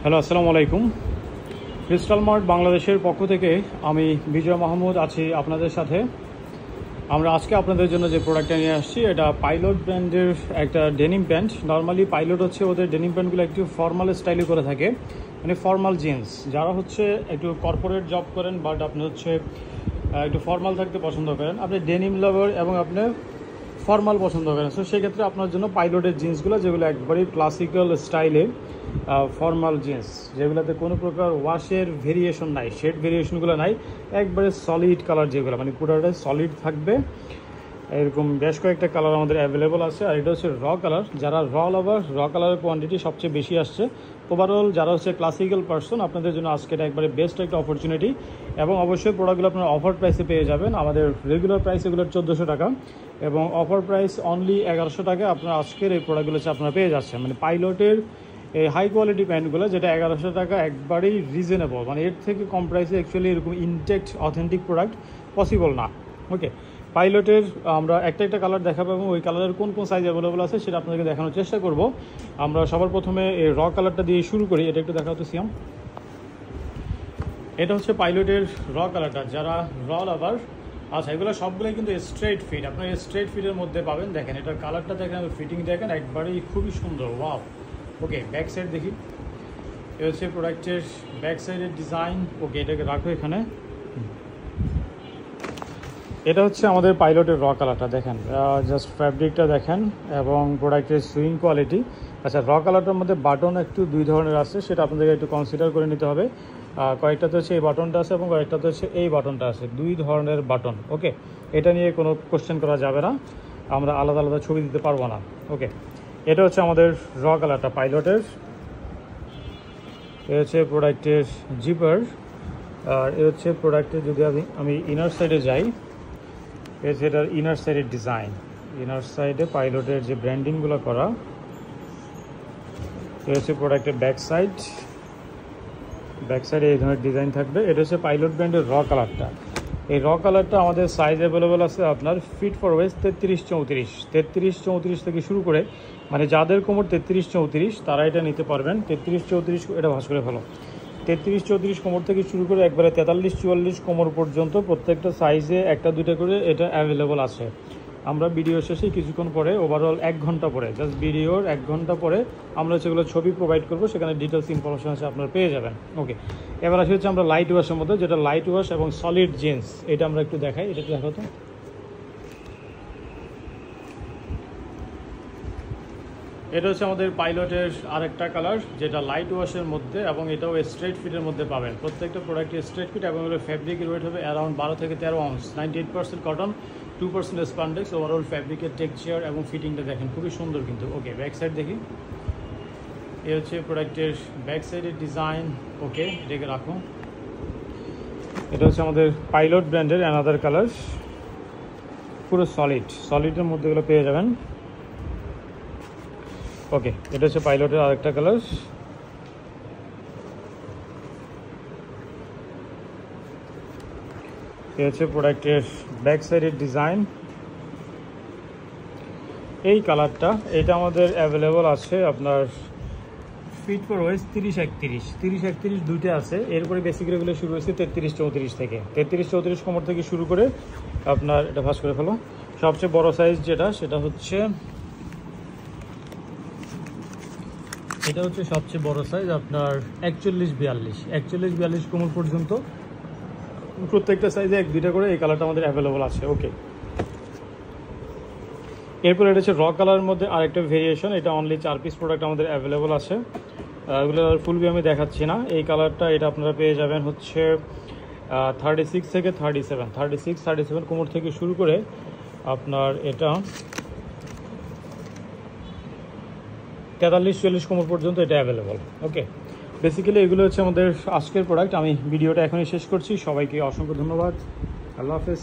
Hello, আসসালামু আলাইকুম। Crystal mart বাংলাদেশের পক্ষ থেকে আমি বিজয় মাহমুদ আছি আপনাদের সাথে। আমরা আজকে আপনাদের জন্য যে প্রোডাক্টটা নিয়ে আসছি এটা পাইলট ব্র্যান্ডের একটা ডেনিম প্যান্ট। নর্মালি পাইলট হচ্ছে ওদের ডেনিম প্যান্টগুলো একটু ফর্মাল স্টাইলে করে থাকে, মানে ফর্মাল জিন্স। যারা হচ্ছে একটু কর্পোরেট জব করেন বাট আপনি হচ্ছে একটু ফর্মাল থাকতে পছন্দ করেন, আপনি ডেনিম লাভার এবং আপনি ফর্মাল পছন্দ করেন, সো সেক্ষেত্রে আপনার জন্য পাইলটের জিন্সগুলো, যেগুলো একবারেই ক্লাসিক্যাল স্টাইলে ফর্মাল জিন্স, যেগুলোতে কোনো প্রকার ওয়াশের ভেরিয়েশন নাই, শেড ভেরিয়েশনগুলো নাই, একবারে সলিড কালার, যেগুলো মানে পুরোটাই সলিড থাকবে। এরকম বেশ কয়েকটা কালার আমাদের অ্যাভেলেবল আছে। আর এটা হচ্ছে র কালার। যারা র লাভার, র কালারের কোয়ান্টিটি সবচেয়ে বেশি আসছে। ওভারঅল যারা হচ্ছে ক্লাসিক্যাল পার্সন, আপনাদের জন্য আজকে এটা একবারে বেস্ট একটা অপরচুনিটি। এবং অবশ্যই প্রোডাক্টগুলো আপনারা অফার প্রাইসে পেয়ে যাবেন। আমাদের রেগুলার প্রাইস এগুলোর 1400 টাকা এবং অফার প্রাইস অনলি 1100 টাকা। আপনারা আজকের এই প্রোডাক্টগুলো হচ্ছে আপনারা পেয়ে যাচ্ছেন, মানে পাইলটের এই হাই কোয়ালিটি প্যান্টগুলো, যেটা 1100 টাকা একবারেই রিজনেবল। মানে এর থেকে কম প্রাইসে অ্যাকচুয়ালি এরকম ইনটেক্ট অথেন্টিক প্রোডাক্ট পসিবল না। ওকে, পাইলটের আমরা একটা কালার দেখাবো এবং ওই কালারের কোন কোন সাইজ অ্যাভেলেবল আছে সেটা আপনাদেরকে দেখানোর চেষ্টা করব। আমরা সবার প্রথমে এই র কালারটা দিয়ে শুরু করি। এটা একটু দেখাতো সিয়াম। এটা হচ্ছে পাইলটের র কালারটা। যারা র লাভার, আচ্ছা, এগুলো সবগুলোই কিন্তু স্ট্রেট ফিট, আপনার স্ট্রেট ফিটের মধ্যে পাবেন। দেখেন এটার কালারটা দেখেন, ফিটিং দেখেন, একবারেই খুবই সুন্দর। ওয়াও। ওকে, ব্যাক সাইড দেখি। এ হচ্ছে প্রোডাক্টের ব্যাক সাইডের ডিজাইন। ওকে, এটাকে রাখো এখানে। এটা হচ্ছে আমাদের পাইলটের র কালারটা। দেখেন জাস্ট ফ্যাব্রিকটা দেখেন এবং প্রোডাক্টের সুইং কোয়ালিটি। আচ্ছা, র কালারটার মধ্যে বাটন একটু দুই ধরনের আছে, সেটা আপনাদেরকে একটু কনসিডার করে নিতে হবে। কয়েকটাতে হচ্ছে এই বাটনটা আছে এবং কয়েকটাতে হচ্ছে এই বাটনটা আছে, দুই ধরনের বাটন। ওকে, এটা নিয়ে কোনো কোশ্চেন করা যাবে না, আমরা আলাদা আলাদা ছবি দিতে পারবো না। ওকে, এটা হচ্ছে আমাদের র কালারটা পাইলটের। এ হচ্ছে প্রোডাক্টের জিপার। আর এ হচ্ছে প্রোডাক্টের, যদি আমি ইনার সাইডে যাই, এটার ইনার সাইডের ডিজাইন। ইনার সাইডে পাইলটের যে ব্র্যান্ডিংগুলো করা। এ হচ্ছে প্রোডাক্টের ব্যাক সাইড। ব্যাক সাইডে এই ধরনের ডিজাইন থাকবে। এটা হচ্ছে পাইলট ব্র্যান্ডের র কালারটা। এই র কালারটা আমাদের সাইজ অ্যাভেলেবেল আছে আপনার ফিট ফর ওয়েস্ট 33-34, 33-34 থেকে শুরু করে, মানে যাদের কোমর 33-34 তারা এটা নিতে পারবেন। 33-34 এটা ভাঁজ করে ফেলো। 33-34 কোমর থেকে শুরু করে একবারে 43-44 কোমর পর্যন্ত প্রত্যেকটা সাইজে একটা দুইটা করে এটা অ্যাভেলেবল আছে। আমরা ভিডিও শেষে কিছুক্ষণ পরে, ওভারঅল 1 ঘন্টা পরে, জাস্ট ভিডিওর 1 ঘন্টা পরে আমরা সেগুলো ছবি প্রোভাইড করবো, সেখানে ডিটেলস ইনফরমেশন আছে আপনারা পেয়ে যাবেন। ওকে, এবার আসি হচ্ছে আমরা লাইট ওয়াশের মধ্যে, যেটা লাইট ওয়াশ এবং সলিড জিন্স। এটা আমরা একটু দেখাই। এটা একটু দেখো তো। এটা হচ্ছে আমাদের পাইলটের আরেকটা কালার, যেটা লাইট ওয়াশের মধ্যে এবং এটাও স্ট্রেট ফিটের মধ্যে পাবেন। প্রত্যেকটা প্রোডাক্টে স্ট্রেট ফিট এবং ফ্যাব্রিকের ওয়েট হবে অ্যারাউন্ড 12 থেকে 13 আউন্স। 98% cotton, 2% spandex. ওভারঅল ফ্যাব্রিকের টেক্সচার এবং ফিটিংটা দেখেন, খুবই সুন্দর কিন্তু। ওকে, ব্যাক সাইড দেখি। এ হচ্ছে প্রোডাক্টের ব্যাক সাইডের ডিজাইন। ওকে, এটাকে রাখুন। এটা হচ্ছে আমাদের পাইলট ব্র্যান্ডের অ্যানাদার কালার, পুরো সলিডের মধ্যে এগুলো পেয়ে যাবেন। ওকে, এটা হচ্ছে পাইলটের আরেকটা কালার। এটা হচ্ছে প্রোডাক্টের ব্যাক সাইডের ডিজাইন। এই কালারটা, এটা আমাদের অ্যাভেলেবল আছে আপনার ফিট ফর ওয়েস্ট 30-31 দুইটা আছে। এরপরে বেসিক্যালি এগুলো শুরু হয়েছে 33-34 থেকে। 33-34 কোমর থেকে শুরু করে আপনার, এটা ভাঁজ করে ফেলো। সবচেয়ে বড় সাইজ যেটা, সেটা হচ্ছে, এটা হচ্ছে সবচেয়ে বড় সাইজ আপনার 41-42 কোমর পর্যন্ত। প্রত্যেকটা সাইজে 1-2টা করে এই কালারটা আমাদের অ্যাভেলেবল আছে। ওকে, এরপর এটা হচ্ছে র কালারের মধ্যে আরেকটা ভেরিয়েশন। এটা অনলি 4 পিস প্রোডাক্ট আমাদের অ্যাভেলেবল আছে। এগুলোর ফুলবি আমি দেখাচ্ছি না। এই কালারটা, এটা আপনারা পেয়ে যাবেন হচ্ছে 36 থেকে 37 কোমর থেকে শুরু করে আপনার এটা 43-44 কোমর পর্যন্ত এটা অ্যাভেলেবল। ওকে, বেসিক্যালি এগুলো হচ্ছে আমাদের আজকের প্রোডাক্ট। আমি ভিডিওটা এখনই শেষ করছি। সবাইকে অসংখ্য ধন্যবাদ। আল্লাহ হাফেজ।